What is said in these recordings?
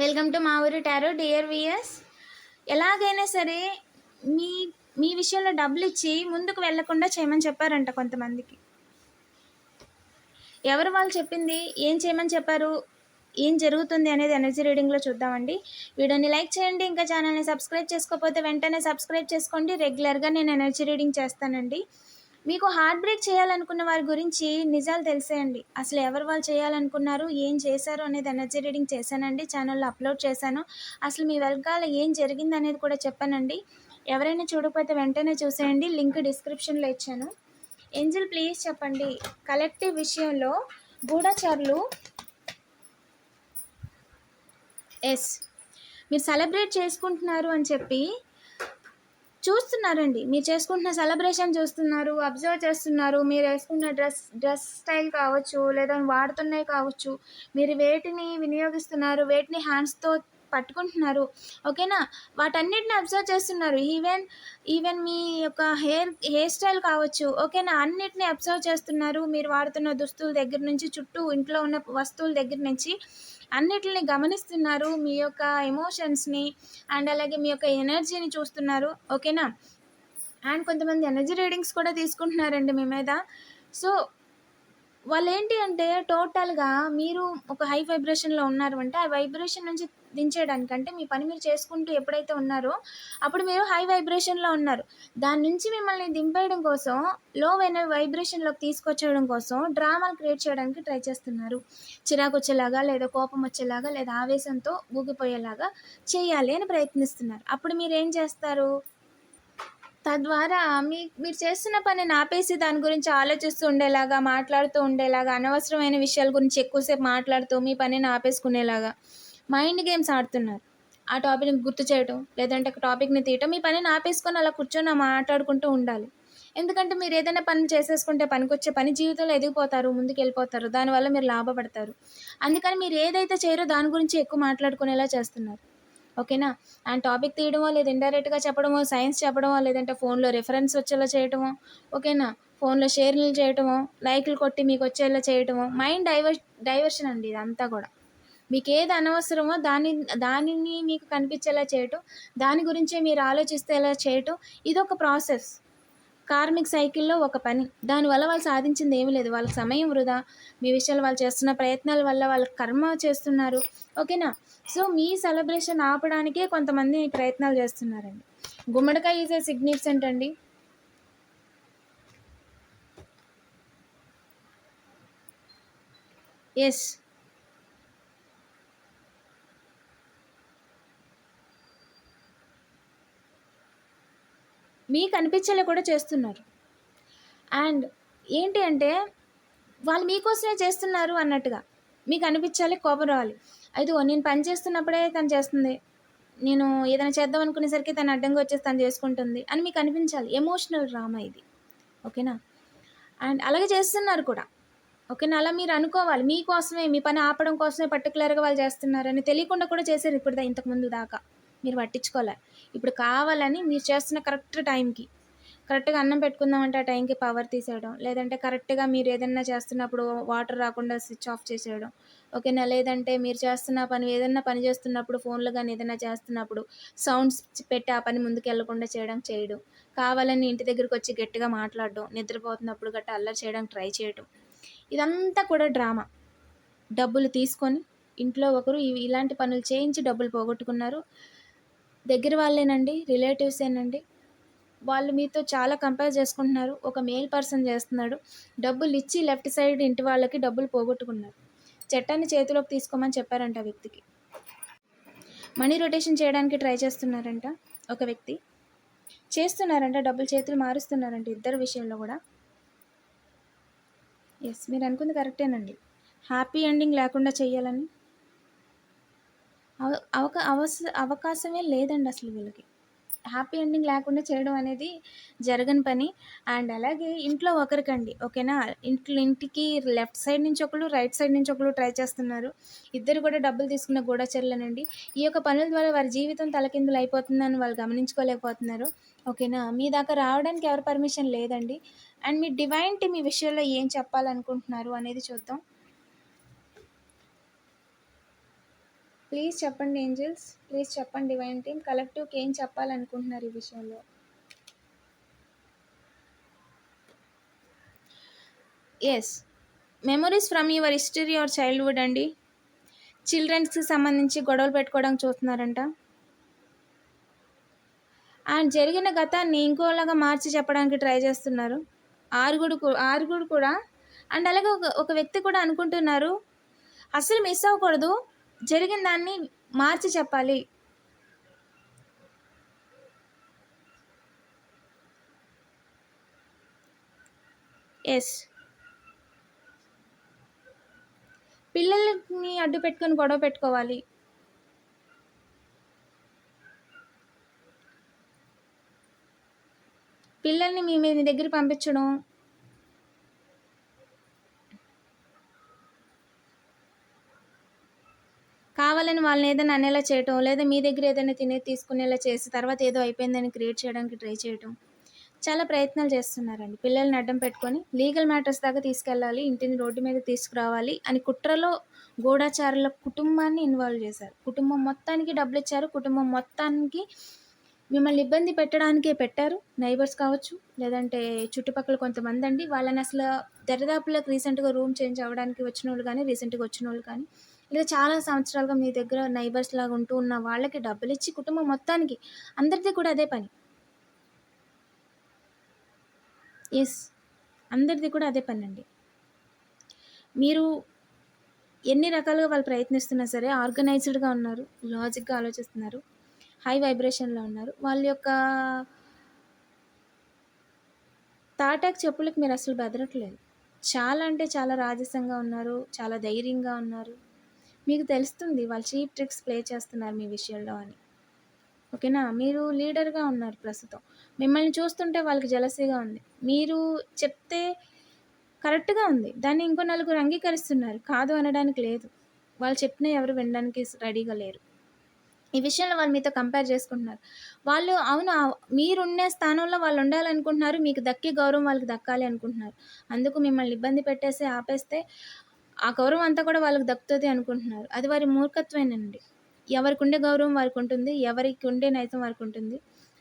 Welcome to మా ఊరి tarot dear weirs. ఎలాగైనా సరే మీ మీ విషయంలో డబ్బులు ఇచ్చి ముందుకు వెళ్లకుండా చేయమని చెప్పారంట కొంతమందికి. ఎవరు వాళ్ళు చెప్పింది, ఏం చేయమని చెప్పారు, ఏం జరుగుతుంది అనేది ఎనర్జీ రీడింగ్లో చూద్దామండి. వీడియోని లైక్ చేయండి, ఇంకా ఛానల్ని సబ్స్క్రైబ్ చేసుకోకపోతే వెంటనే సబ్స్క్రైబ్ చేసుకోండి. రెగ్యులర్గా నేను ఎనర్జీ రీడింగ్ చేస్తానండి. మీకు హార్ట్ బ్రేక్ చేయాలనుకున్న వారి గురించి నిజాలు తెలిసేయండి. అసలు ఎవరు వాళ్ళు చేయాలనుకున్నారు, ఏం చేశారు అనేది ఎనర్జీ రీడింగ్ చేశానండి, ఛానల్లో అప్లోడ్ చేశాను. అసలు మీ వెనకాల ఏం జరిగింది అనేది కూడా చెప్పానండి. ఎవరైనా చూడకపోతే వెంటనే చూసేయండి, లింక్ డిస్క్రిప్షన్లో ఇచ్చాను. ఏంజల్ ప్లీజ్ చెప్పండి, కలెక్టివ్ విషయంలో గూఢచారులు మీరు సెలబ్రేట్ చేసుకుంటున్నారు అని చెప్పి చూస్తున్నారండి. మీరు చేసుకుంటున్న సెలబ్రేషన్ చూస్తున్నారు, అబ్జర్వ్ చేస్తున్నారు. మీరు వేసుకున్న డ్రెస్ స్టైల్ కావచ్చు, లేదా వాడుతున్నాయి కావచ్చు, మీరు వేటిని వినియోగిస్తున్నారు, వేటిని హ్యాండ్స్తో పట్టుకుంటున్నారు, ఓకేనా, వాటన్నిటిని అబ్జర్వ్ చేస్తున్నారు. ఈవెన్ మీ యొక్క హెయిర్ స్టైల్ కావచ్చు, ఓకేనా, అన్నిటిని అబ్జర్వ్ చేస్తున్నారు. మీరు వాడుతున్న దుస్తుల దగ్గర నుంచి, చుట్టూ ఇంట్లో ఉన్న వస్తువుల దగ్గర నుంచి అన్నిటిని గమనిస్తున్నారు. మీ యొక్క ఎమోషన్స్ని అండ్ అలాగే మీ యొక్క ఎనర్జీని చూస్తున్నారు, ఓకేనా. అండ్ కొంతమంది ఎనర్జీ రీడింగ్స్ కూడా తీసుకుంటున్నారండి మీ మీద. సో వాళ్ళు ఏంటి అంటే టోటల్గా మీరు ఒక హై వైబ్రేషన్లో ఉన్నారు అంటే, ఆ వైబ్రేషన్ నుంచి దించేయడానికి, అంటే మీ పని మీరు చేసుకుంటూ ఎప్పుడైతే ఉన్నారో అప్పుడు మీరు హై వైబ్రేషన్లో ఉన్నారు. దాని నుంచి మిమ్మల్ని దింపేయడం కోసం, లో వైబ్రేషన్లోకి తీసుకొచ్చేయడం కోసం డ్రామాలు క్రియేట్ చేయడానికి ట్రై చేస్తున్నారు. చిరాకు వచ్చేలాగా, లేదా కోపం వచ్చేలాగా, లేదా ఆవేశంతో ఊగిపోయేలాగా చేయాలి అని ప్రయత్నిస్తున్నారు. అప్పుడు మీరు ఏం చేస్తారు? తద్వారా మీరు చేస్తున్న పనిని ఆపేసి దాని గురించి ఆలోచిస్తూ ఉండేలాగా, మాట్లాడుతూ ఉండేలాగా, అనవసరమైన విషయాల గురించి ఎక్కువసేపు మాట్లాడుతూ మీ పనిని ఆపేసుకునేలాగా మైండ్ గేమ్స్ ఆడుతున్నారు. ఆ టాపిక్ని గుర్తు చేయటం, లేదంటే టాపిక్ని తీయటం, మీ పనిని ఆపేసుకొని అలా కూర్చొని మాట్లాడుకుంటూ ఉండాలి. ఎందుకంటే మీరు ఏదైనా పని చేసేసుకుంటే పనికొచ్చే పని, జీవితంలో ఎదిగిపోతారు, ముందుకు వెళ్ళిపోతారు, దానివల్ల మీరు లాభపడతారు. అందుకని మీరు ఏదైతే చేయరో దాని గురించి ఎక్కువ మాట్లాడుకునేలా చేస్తున్నారు, ఓకేనా. అండ్ టాపిక్ తీయడమో, లేదా ఇండైరెక్ట్గా చెప్పడమో, సైన్స్ చెప్పడమో, లేదంటే ఫోన్లో రిఫరెన్స్ వచ్చేలా చేయటమో, ఓకేనా, ఫోన్లో షేర్లు చేయటమో, లైక్లు కొట్టి మీకు వచ్చేలా చేయటమో, మైండ్ డైవర్షన్ అండి ఇదంతా కూడా. మీకు ఏది అనవసరమో దానిని మీకు కనిపించేలా చేయటం, దాని గురించే మీరు ఆలోచిస్తేలా చేయటం, ఇదొక ప్రాసెస్. కార్మిక్ సైకిల్లో ఒక పని. దానివల్ల వాళ్ళు సాధించింది ఏమీ లేదు. వాళ్ళకి సమయం వృధా. మీ విషయాలు వాళ్ళు చేస్తున్న ప్రయత్నాల వల్ల వాళ్ళ కర్మ చేస్తున్నారు, ఓకేనా. సో మీ సెలబ్రేషన్ ఆపడానికే కొంతమంది ప్రయత్నాలు చేస్తున్నారండి. గుమ్మడికాయ ఈజ్ ఏ సిగ్నిఫికెంట్ అండి. ఎస్, మీకు అనిపించేలా కూడా చేస్తున్నారు. అండ్ ఏంటి అంటే వాళ్ళు మీకోసమే చేస్తున్నారు అన్నట్టుగా మీకు అనిపించాలి, కోపం రావాలి. అయితే నేను పని చేస్తున్నప్పుడే తను చేస్తుంది, నేను ఏదైనా చేద్దాం అనుకునేసరికి తను అడ్డంగా వచ్చేసి తను చేసుకుంటుంది అని మీకు అనిపించాలి. ఎమోషనల్ డ్రామా ఇది, ఓకేనా. అండ్ అలాగే చేస్తున్నారు కూడా, ఓకేనా. అలా మీరు అనుకోవాలి, మీకోసమే, మీ పని ఆపడం కోసమే పర్టికులర్గా వాళ్ళు చేస్తున్నారని తెలియకుండా కూడా చేశారు ఇప్పుడు ఇంతకుముందు దాకా. మీరు పట్టించుకోలే. ఇప్పుడు కావాలని మీరు చేస్తున్న కరెక్ట్ టైంకి, కరెక్ట్గా అన్నం పెట్టుకుందామంటే ఆ టైంకి పవర్ తీసేయడం, లేదంటే కరెక్ట్గా మీరు ఏదైనా చేస్తున్నప్పుడు వాటర్ రాకుండా స్విచ్ ఆఫ్ చేసేయడం, ఓకేనా. లేదంటే మీరు చేస్తున్న పని, ఏదైనా పని చేస్తున్నప్పుడు ఫోన్లో కానీ ఏదైనా చేస్తున్నప్పుడు సౌండ్స్ పెట్టి ఆ పని ముందుకు వెళ్లకుండా చేయడం, కావాలని ఇంటి దగ్గరికి వచ్చి గట్టిగా మాట్లాడడం, నిద్రపోతున్నప్పుడు గట్రా అల్లరి చేయడానికి ట్రై చేయడం, ఇదంతా కూడా డ్రామా. డబ్బులు తీసుకొని ఇంట్లో ఒకరు ఇలాంటి పనులు చేయించి డబ్బులు పోగొట్టుకున్నారు. దగ్గర వాళ్ళేనండి, రిలేటివ్సేనండి. వాళ్ళు మీతో చాలా కంపేర్ చేసుకుంటున్నారు. ఒక మేల్ పర్సన్ చేస్తున్నాడు, డబ్బులు ఇచ్చి లెఫ్ట్ సైడ్ ఇంటి వాళ్ళకి డబ్బులు పోగొట్టుకున్నారు. చట్టాన్ని చేతిలోకి తీసుకోమని చెప్పారంట ఆ వ్యక్తికి. మనీ రొటేషన్ చేయడానికి ట్రై చేస్తున్నారంట ఒక వ్యక్తి, చేస్తున్నారంట, డబ్బులు చేతులు మారుస్తున్నారంట ఇద్దరు విషయంలో కూడా. ఎస్, మీరు అనుకుంది కరెక్టేనండి. హ్యాపీ ఎండింగ్ లేకుండా చేయాలని అవకాశమే లేదండి అసలు వీళ్ళకి. హ్యాపీ ఎండింగ్ లేకుండా చేయడం అనేది జరగని పని. అండ్ అలాగే ఇంట్లో ఒకరికండి, ఓకేనా, ఇంటికి లెఫ్ట్ సైడ్ నుంచి ఒకరు, రైట్ సైడ్ నుంచి ఒకరు ట్రై చేస్తున్నారు. ఇద్దరు కూడా డబ్బులు తీసుకున్న గూఢచర్యలేనండి. ఈ యొక్క పనుల ద్వారా వారి జీవితం తలకిందులు అయిపోతుందని వాళ్ళు గమనించుకోలేకపోతున్నారు, ఓకేనా. మీ దాకా రావడానికి ఎవరి పర్మిషన్ లేదండి. అండ్ మీ డివైన్ టీమ్ మీ విషయంలో ఏం చెప్పాలనుకుంటున్నారు అనేది చూద్దాం. ప్లీజ్ చెప్పండి ఏంజెల్స్. ప్లీజ్ చెప్పండి డివైన్ టీమ్. కలెక్టివ్‌కి ఏం చెప్పాలనుకుంటున్నారు ఈ విషయంలో? Yes. Memories from your history or childhood అండి. చిల్డ్రన్స్‌కి సంబంధించి గొడవలు పెట్టుకోవడానికి చూస్తున్నారంట. అండ్ జరిగిన గతాన్ని ఇంకోలాగా మార్చి చెప్పడానికి ట్రై చేస్తున్నారు. ఆరుగుడు కూడా. అండ్ అలాగే ఒక వ్యక్తి కూడా అనుకుంటున్నారు, అస్సలు మిస్ అవ్వకూడదు. జరిగిన దాన్ని మార్చి చెప్పాలి. యెస్. పిల్లలని అడ్డు పెట్టుకొని గొడవ పెట్టుకోవాలి. పిల్లల్ని మీ దగ్గరికి పంపించడం, కావాలని వాళ్ళని ఏదైనా అనేలా చేయటం, లేదా మీ దగ్గర ఏదైనా తీసుకునేలా చేసి తర్వాత ఏదో అయిపోయిందని క్రియేట్ చేయడానికి ట్రై చేయటం, చాలా ప్రయత్నాలు చేస్తున్నారండి. పిల్లల్ని అడ్డం పెట్టుకొని లీగల్ మ్యాటర్స్ దాకా తీసుకెళ్ళాలి, ఇంటిని రోడ్డు మీద తీసుకురావాలి అని కుట్రలో గూఢచారుల కుటుంబాన్ని ఇన్వాల్వ్ చేశారు. కుటుంబం మొత్తానికి డబ్బులు ఇచ్చారు. కుటుంబం మొత్తానికి మిమ్మల్ని ఇబ్బంది పెట్టడానికే పెట్టారు. నైబర్స్ కావచ్చు, లేదంటే చుట్టుపక్కల కొంతమంది అండి. వాళ్ళని అసలు దరిదాపులకు రీసెంట్గా రూమ్ చేంజ్ అవ్వడానికి వచ్చిన వాళ్ళు కానీ, రీసెంట్గా వచ్చిన వాళ్ళు కానీ, లేదా చాలా సంవత్సరాలుగా మీ దగ్గర నైబర్స్ లాగా ఉంటూ ఉన్న వాళ్ళకి డబ్బులు ఇచ్చి కుటుంబం మొత్తానికి, అందరిది కూడా అదే పని. ఎస్, అందరిది కూడా అదే పని అండి. మీరు ఎన్ని రకాలుగా వాళ్ళు ప్రయత్నిస్తున్నా సరే ఆర్గనైజ్డ్గా ఉన్నారు, లాజిక్గా ఆలోచిస్తున్నారు, హై వైబ్రేషన్లో ఉన్నారు. వాళ్ళ యొక్క తాటాకు చెప్పులకి మీరు అసలు బెదరట్లేదు. చాలా అంటే చాలా రాజసంగా ఉన్నారు, చాలా ధైర్యంగా ఉన్నారు. మీకు తెలుస్తుంది వాళ్ళు చీప్ ట్రిక్స్ ప్లే చేస్తున్నారు మీ విషయంలో అని. ఓకేనా? మీరు లీడర్గా ఉన్నారు ప్రస్తుతం. మిమ్మల్ని చూస్తుంటే వాళ్ళకి జెలసీగా ఉంది. మీరు చెప్తే కరెక్ట్గా ఉంది, దాన్ని ఇంకో నలుగురు అంగీకరిస్తున్నారు, కాదు అనడానికి లేదు. వాళ్ళు చెప్పినా ఎవరు వినడానికి రెడీగా లేరు. ఈ విషయంలో వాళ్ళు మీతో కంపేర్ చేసుకుంటున్నారు. వాళ్ళు అవును, మీరుండే స్థానంలో వాళ్ళు ఉండాలనుకుంటున్నారు. మీకు దక్కే గౌరవం వాళ్ళకి దక్కాలి అనుకుంటున్నారు. అందుకు మిమ్మల్ని ఇబ్బంది పెట్టేసి ఆపేస్తే ఆ గౌరవం అంతా కూడా వాళ్ళకి దక్కుతుంది అనుకుంటున్నారు. అది వారి మూర్ఖత్వేనండి. ఎవరికి ఉండే గౌరవం వారికి ఉంటుంది, ఎవరికి ఉండే నైజం వారికి ఉంటుంది.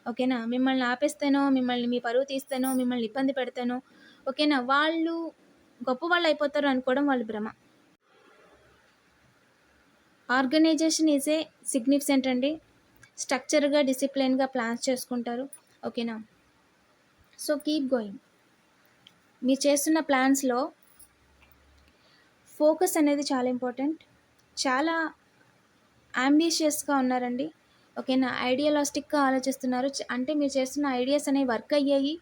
ఓకేనా? మిమ్మల్ని ఆపేస్తేనో, మిమ్మల్ని మీ పరువు తీస్తేనో, మిమ్మల్ని ఇబ్బంది పెడితేనో, ఓకేనా, వాళ్ళు గొప్పవాళ్ళు అయిపోతారు అనుకోవడం వాళ్ళ భ్రమ. ఆర్గనైజేషన్ ఈజ్ ఏ సిగ్నిఫికెంట్ అండి. స్ట్రక్చర్గా, డిసిప్లిన్గా ప్లాన్స్ చేసుకుంటారు. ఓకేనా? So keep going. మీరు చేస్తున్న ప్లాన్స్లో ఫోకస్ అనేది చాలా ఇంపార్టెంట్. చాలా అంబిషియస్గా ఉన్నారండి. ఓకేనా? ఐడియాలజిస్టిక్గా ఆలోచిస్తున్నారు. అంటే మీరు చేస్తున్న ఐడియాస్ అనేవి వర్క్ అయ్యాయి,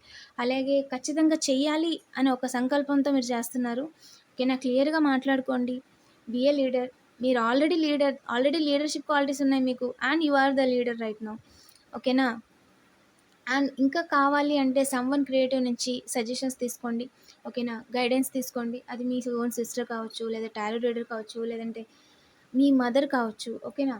అలాగే ఖచ్చితంగా చెయ్యాలి అనే ఒక సంకల్పంతో మీరు చేస్తున్నారు. ఓకేనా? క్లియర్గా మాట్లాడుకోండి. Be a leader. మీరు ఆల్రెడీ లీడర్షిప్ క్వాలిటీస్ ఉన్నాయి మీకు, and you are the leader right now. ఓకేనా? అండ్ ఇంకా కావాలి అంటే సమ్‌వన్ క్రియేటివ్ నుంచి సజెషన్స్ తీసుకోండి. ఓకేనా? గైడెన్స్ తీసుకోండి. అది మీ ఓన్ సిస్టర్ కావచ్చు, లేదా టారో రీడర్ కావచ్చు, లేదంటే మీ మదర్ కావచ్చు. ఓకేనా?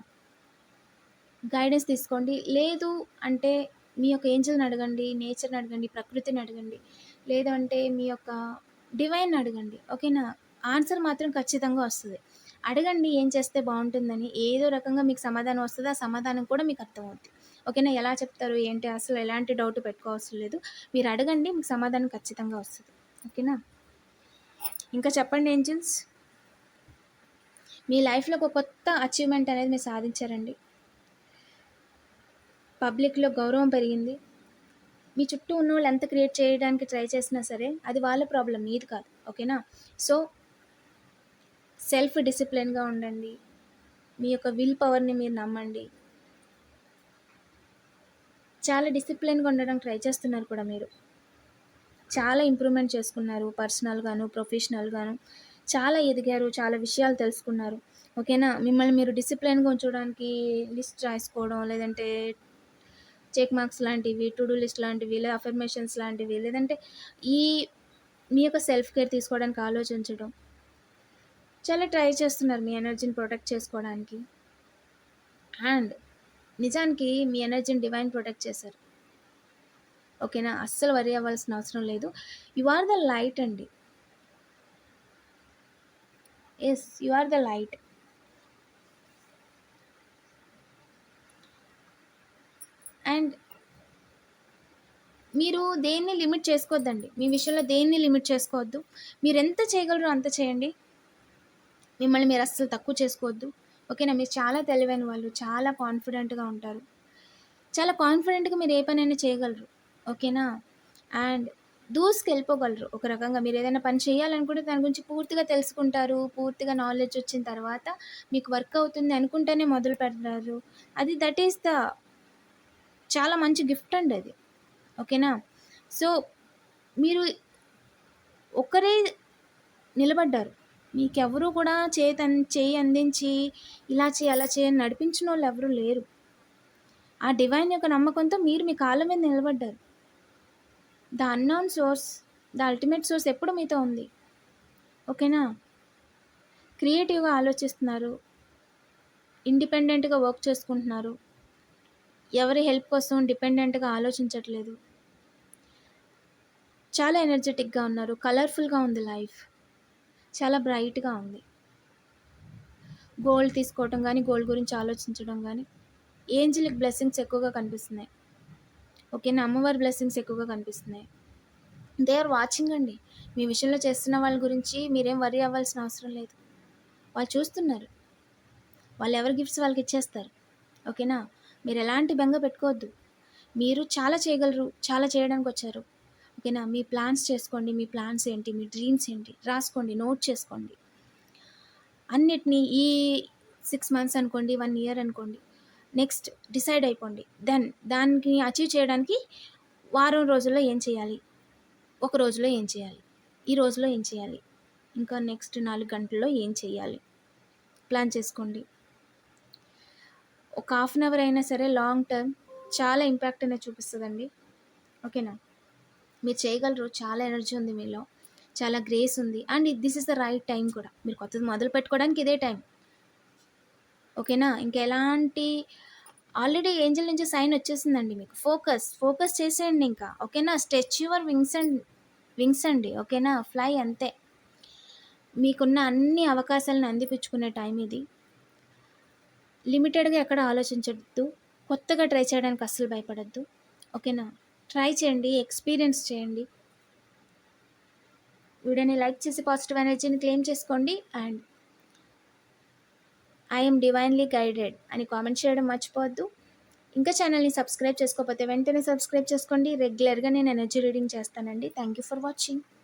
గైడెన్స్ తీసుకోండి. లేదు అంటే మీ యొక్క ఏంజెల్‌ని అడగండి, నేచర్‌ని అడగండి, ప్రకృతిని అడగండి, లేదు అంటే మీ యొక్క డివైన్‌ని అడగండి. ఓకేనా? ఆన్సర్ మాత్రం ఖచ్చితంగా వస్తది. అడగండి ఏం చేస్తే బావుంటుందని. ఏదో రకంగా మీకు సమాధానం వస్తది. ఆ సమాధానం కూడా మీకు అర్థమవుద్ది. ఓకేనా? ఎలా చెప్తారు ఏంటి అసలు ఎలాంటి డౌట్ పెట్టుకోవసరం లేదు. మీరు అడగండి, మీకు సమాధానం ఖచ్చితంగా వస్తది. ఓకేనా? ఇంకా చెప్పండి ఏంజెల్స్. మీ లైఫ్‌లో ఒక కొత్త అచీవ్‌మెంట్ అనేది మీరు సాధించారండి. పబ్లిక్‌లో గౌరవం పెరిగింది. మీ చుట్టూ ఉన్నోళ్ళు ఎంత క్రియేట్ చేయడానికి ట్రై చేసినా సరే అది వాళ్ళ ప్రాబ్లమ్, మీది కాదు. ఓకేనా? సో సెల్ఫ్ డిసిప్లిన్‌గా ఉండండి. మీ యొక్క విల్ పవర్‌ని మీరు నమ్మండి. చాలా డిసిప్లిన్‌గా ఉండడానికి ట్రై చేస్తున్నారు కూడా మీరు. చాలా ఇంప్రూవ్‌మెంట్ చేసుకున్నారు పర్సనల్‌గాను, ప్రొఫెషనల్‌గాను. చాలా ఎదిగారు, చాలా విషయాలు తెలుసుకున్నారు. ఓకేనా? మిమ్మల్ని మీరు డిసిప్లిన్‌గా ఉంచడానికి లిస్ట్ రాసుకోవడం, లేదంటే చెక్ మార్క్స్ లాంటివి, టు డూ లిస్ట్ లాంటివి, లేదా అఫర్మేషన్స్ లాంటివి, లేదంటే ఈ మీ యొక్క సెల్ఫ్ కేర్ తీసుకోవడానికి ఆలోచించడం. చాలా ట్రై చేస్తున్నారు మీ ఎనర్జీని ప్రొటెక్ట్ చేసుకోవడానికి. అండ్ నిజానికి మీ ఎనర్జీని డివైన్ ప్రొటెక్ట్ చేశారు. ఓకేనా? అస్సలు వరీ అవ్వాల్సిన అవసరం లేదు. యు ఆర్ ద లైట్ అండి. Yes, you are the light. మీరు దేన్ని లిమిట్ చేసుకోవద్దండి. మీ విషయంలో దేన్ని లిమిట్ చేసుకోవద్దు. మీరెంత చేయగలరో అంత చేయండి. మిమ్మల్ని మీరు అస్సలు తక్కువ చేసుకోవద్దు. ఓకేనా? మీరు చాలా తెలివైన వాళ్ళు. చాలా కాన్ఫిడెంట్‌గా ఉంటారు. చాలా కాన్ఫిడెంట్‌గా మీరు ఏ పనైనా చేయగలరు. ఓకేనా? అండ్ దూసుకెళ్ళిపోగలరు. ఒక రకంగా మీరేదైనా పని చేయాలనుకుంటే దాని గురించి పూర్తిగా తెలుసుకుంటారు. పూర్తిగా నాలెడ్జ్ వచ్చిన తర్వాత మీకు వర్క్ అవుతుంది అనుకుంటేనే మొదలు పెడతారు. అది దట్ ఈస్ ద చాలా మంచి గిఫ్ట్ అండి అది. ఓకేనా? సో, మీరు ఒక్కరే నిలబడ్డారు. మీకెవరు కూడా చెయ్యి అందించి ఇలా చెయి, అలా చెయి అని నడిపించినోళ్ళెవరు లేరు. ఆ డివైన్ యొక్క నమ్మకంతో మీరు మీ కాళ్ళ మీద నిలబడ్డారు. The unknown source, the ultimate source ఎప్పుడు మీతో ఉంది. ఓకేనా? క్రియేటివ్‌గా ఆలోచిస్తున్నారు. ఇండిపెండెంట్‌గా వర్క్ చేసుకుంటున్నారు. ఎవరి హెల్ప్ కోసం డిపెండెంట్‌గా ఆలోచించట్లేదు. చాలా ఎనర్జిటిక్‌గా ఉన్నారు. కలర్‌ఫుల్‌గా ఉంది లైఫ్. చాలా బ్రైట్‌గా ఉంది. గోల్డ్ తీసుకోవటం గానీ, గోల్డ్ గురించి ఆలోచించడం గానీ, ఏంజెలిక్ బ్లెస్సింగ్స్ ఎక్కువగా కనిపిస్తున్నాయి. ఓకేనా? అమ్మవారి బ్లెస్సింగ్స్ ఎక్కువగా కనిపిస్తున్నాయి. దే ఆర్ వాచింగ్ అండి. మీ విషయంలో చేస్తున్న వాళ్ళ గురించి మీరేం వర్రీ అవ్వాల్సిన అవసరం లేదు. వాళ్ళు చూస్తున్నారు. వాళ్ళెవరి గిఫ్ట్స్ వాళ్ళకిచ్చేస్తారు. ఓకేనా? మీరెలాంటి బెంగ పెట్టుకోవద్దు. మీరు చాలా చేయగలరు. చాలా చేయడానికొచ్చారు. ఓకేనా? మీ ప్లాన్స్ చేసుకోండి. మీ ప్లాన్స్ ఏంటి? మీ డ్రీమ్స్ ఏంటి? రాసుకోండి. నోట్ చేసుకోండి. అన్నిటిని ఈ 6 మంత్స్ అనుకోండి, 1 ఇయర్ అనుకోండి. నెక్స్ట్ డిసైడ్ అయిపోండి. దెన్ దానికి అచీవ్ చేయడానికి వారం రోజుల్లో ఏం చేయాలి? ఒక రోజులో ఏం చేయాలి? ఈ రోజులో ఏం చేయాలి? ఇంకా నెక్స్ట్ 4 గంటల్లో ఏం చేయాలి? ప్లాన్ చేసుకోండి. ఒక హాఫ్ అన్ అవర్ అయినా సరే లాంగ్ టర్మ్ చాలా ఇంపాక్ట్ అనేది చూపిస్తదండి. ఓకేనా? మీరు చేయగలరు. చాలా ఎనర్జీ ఉంది మీలో. చాలా గ్రేస్ ఉంది. And this is the right time కూడా. మీరు కొత్తది మొదలు పెట్టుకోవడానికి ఇదే టైం. ఓకేనా? ఇంకెలాంటి ఆల్రెడీ ఏంజెల్ నుంచి సైన్ వచ్చేసిందండి మీకు. ఫోకస్ చేసేయండి ఇంకా. ఓకేనా? స్ట్రెచ్ యువర్ వింగ్స్ అండి. ఓకేనా? ఫ్లై అంతే. మీకున్న అన్ని అవకాశాలను అందిపుచ్చుకునే టైం ఇది. లిమిటెడ్‌గా ఎక్కడ ఆలోచించొద్దు. కొత్తగా ట్రై చేయడానికి అస్సలు భయపడొద్దు. ఓకేనా? ట్రై చేయండి. ఎక్స్‌పీరియన్స్ చేయండి. వీడియోని లైక్ చేసి పాజిటివ్ ఎనర్జీని క్లెయిమ్ చేసుకోండి. And I am divinely guided అని కామెంట్ చేయడం మర్చిపోవద్దు. ఇంకా ఛానల్‌ని సబ్స్క్రైబ్ చేసుకోకపోతే వెంటనే సబ్స్క్రైబ్ చేసుకోండి. రెగ్యులర్‌గా నేను ఎనర్జీ రీడింగ్ చేస్తానండి. Thank you for watching.